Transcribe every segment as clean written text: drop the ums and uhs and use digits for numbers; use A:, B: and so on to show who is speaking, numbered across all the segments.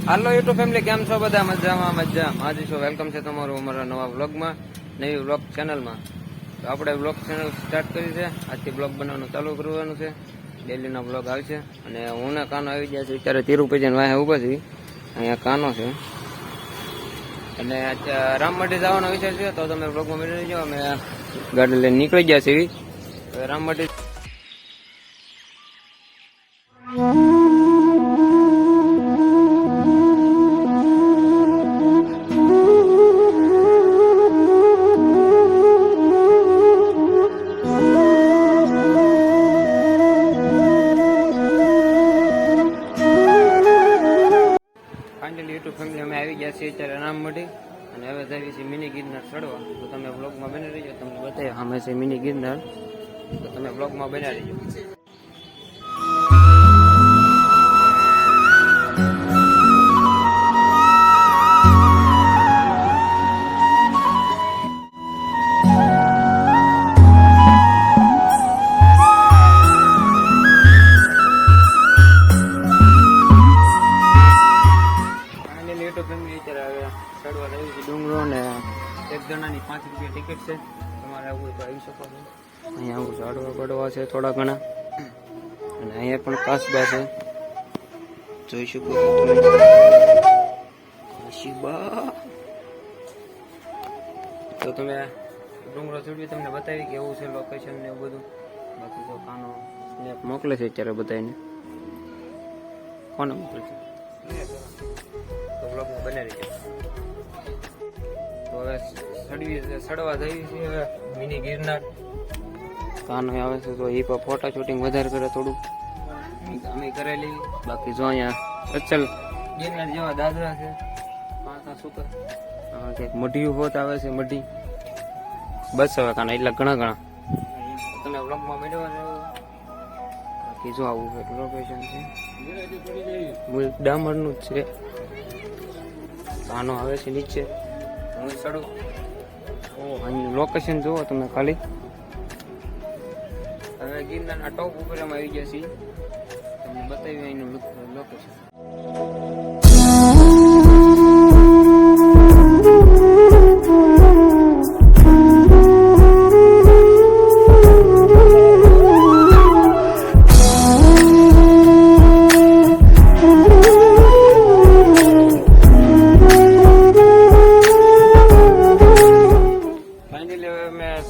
A: હાલો YouTube family, કેમ છો બધા? મજામાં આજે છો. વેલકમ છે તમારું અમારા નવા વ્લોગમાં, નવી વ્લોગ ચેનલમાં. તો આપણે વ્લોગ ચેનલ સ્ટાર્ટ કરી છે. આજથી વ્લોગ બનાવવાનું ચાલુ કરવાનું છે. ડેલીના વ્લોગ આવશે. અને હું ને કાનો આવી ગયા છે અત્યારે તિરુપતિ વાહે ઊભા છે. અહીંયા કાનો છે અને રામવાટી જવાનો વિચાર છે. તો તમે વ્લોગમાં બની રહેજો. અમે ગાડી લઈને નીકળી ગયા છે રામવાટી. યુટ્યુબ ફેમિલી અમે આવી ગયા છીએ અત્યારે રામવાટી અને હવે જઈએ છીએ મિની ગિરનાર ચડવા. તો તમે બ્લોગમાં બની રહીજો, તમને બતાવીએ અમે છે મિની ગિરનાર. તો તમે બ્લોગમાં બની રહીજો. ચડવા રહ્યું છે ડુંગરો ને એક જણાની 5 રૂપિયા ટિકિટ છે. તમારે આવું તો આવી શકો છો. અહીંયા આવું ઝાડવા પડવા છે થોડા ઘણા અને અહીંયા પણ કાસબા છે, જોઈ શકો છો તમે. કાશીબા તો તમે ડુંગરો ચડવી તમને બતાવી કે એવું છે લોકેશન ને એવું બધું. બાકી તો કાનો સ્નેપ મોકલે છે અત્યારે બધાને. કોને મોકલે છે તો બ્લોગમાં બને રહી જાય. તો હવે ચડવા જઈએ છીએ હવે મિની ગિરનાર. કાનો આવે છે તો એ પણ ફોટા શૂટિંગ વધારે કરે થોડું, અમે કરેલી. બાકી જો અહીંયા અચલ ગિરનાર જેવા દાદરા છે, પાછા સુકર કંઈક મઢિયું હોત આવે છે મઢી. બસ હવે કાનો એટલા ઘણા તમે બ્લોગમાં મેળવવા જાવ. બાકી જો આવું લોકેશન છે, ડામરનું જ છે. કાનો આવે છે નીચે, હું ચડું. અહીં લોકેશન જુઓ તમે ખાલી. હવે ગિરનારના ટોપ ઉપર અમે આવી ગયા છીએ. તમને બતાવ્યું અહીંનું લોકેશન.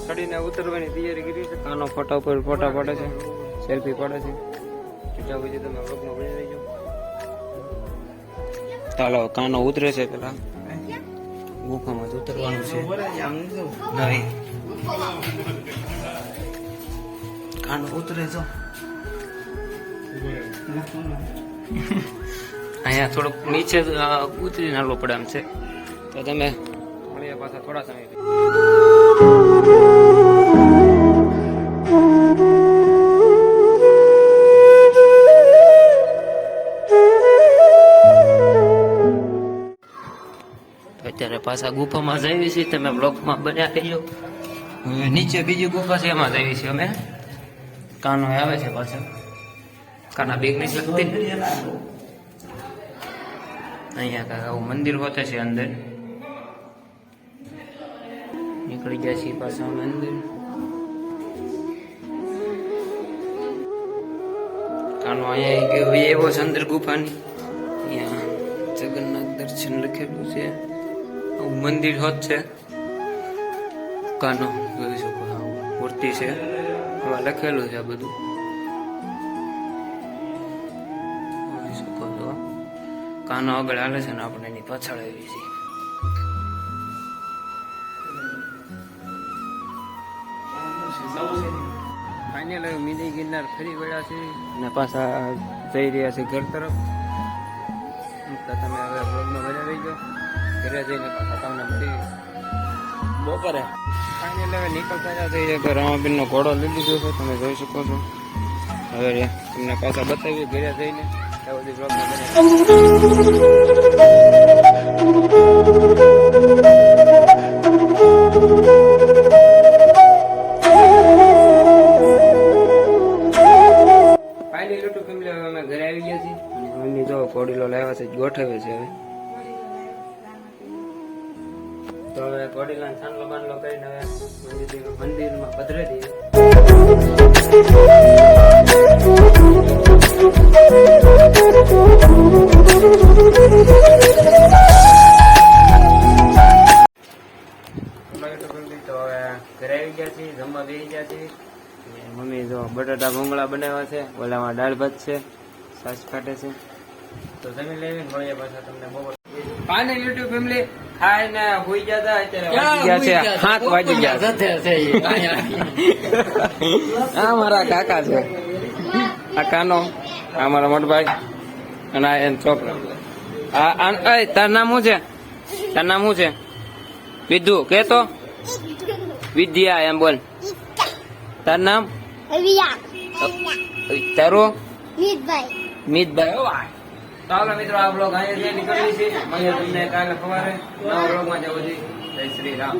A: ચડીને ઉતરવાની તૈયારી કરી છે. કાનો ફોટા ઉપર ફોટા પડે છે, સેલ્ફી પડે છે. છૂટા પછી તમે વ્લોગમાં બની રહીજો. ચાલો કાનો ઉતરે છે. પેલા ગુફામાં જ ઉતરવાનું છે. નહીં કાનો ઉતરે છો. અહીંયા થોડુંક નીચે ઉતરીને હાલવું પડે એમ છે. તો તમે મળીએ પાછા થોડા સમય. અત્યારે પાછા ગુફામાં જઈએ છીએ. તમે બ્લોગમાં બન્યા રહીજો. નીચે બીજી ગુફા છે, એમાં જઈએ છીએ અમે. કાનો આવે છે પાછળ. કાના બેગ ની લગતી. અહીંયા કાંઈ આવું મંદિર હોતે છે અંદર. નીકળી ગયા છીએ પાછા મંદિર. કાનો અહીંયા ગયો એવો છે અંદર ગુફાની. અહીંયા જગન્નાથ દર્શન લખેલું છે. આવું મંદિર હોત છે. કાનો જોઈ શકો, મૂર્તિ છે, એમાં લખેલું છે આ બધું. જોઈ શકો છો. કાનો આગળ હાલે છે ને આપણે એની પાછળ આવી છીએ. ફાઇનલ મિની ગિરનાર ફરી વળ્યા છે અને પાછા જઈ રહ્યા છે ઘર તરફ. તો તમે હવે બ્લોગમાં બની રહીજો. ઘરે જઈને પાછા તમને મળી બપોરે. ફાઇનલ હવે નીકળતા જઈએ. રામાબેનનો ઘોડો લઈ લીધો છે, તમે જોઈ શકો છો. હવે તમને પાછા બતાવીએ ઘરે જઈને. ત્યાં બધી બ્લોગમાં બની. ફાઇનલ યુટ્યુબ ફેમિલી હવે અમે ઘરે આવી ગયા છીએ. મમ્મી જો ઘોડીલો લાવ્યા વ્યવસ્થિત ગોઠવે છે હવે. તો હવે વડીલાને છાનલો બાનલો કરીને હવે મંદિરમાં પધરાવી દઈએ. તો હવે ઘરે આવી ગયા છીએ, જમવા બેસી ગયા છીએ. મમ્મી જો બટાટા ભૂંગળા બનાવ્યા છે, ઓલામાં દાળ ભાત છે, છાશ કાઢે છે. તો જમી લેવી ને મળીએ પાછા તમને બપોર. પાને યુટ્યુબ ફેમિલી ખાઈને હોઈ ગયા હતા, અત્યારે વાગી ગયા છે 7 વાગી ગયા છે. આ મારા કાકા છે, આ કાનો, આ મારા મોટભાઈ અને આ એન છોકરો. તાર નામ શું છે? તાર નામ શું છે? વિદ્યુ કે તો વિદ્યા એમ બોલ. તાર નામ? તારું? મિતભાઈ. ચાલો મિત્રો, આ બ્લોગ અહીંયા નીકળવી છે. મળીએ તમને કાલે સવારે નવા બ્લોગમાં. જય શ્રી રામ.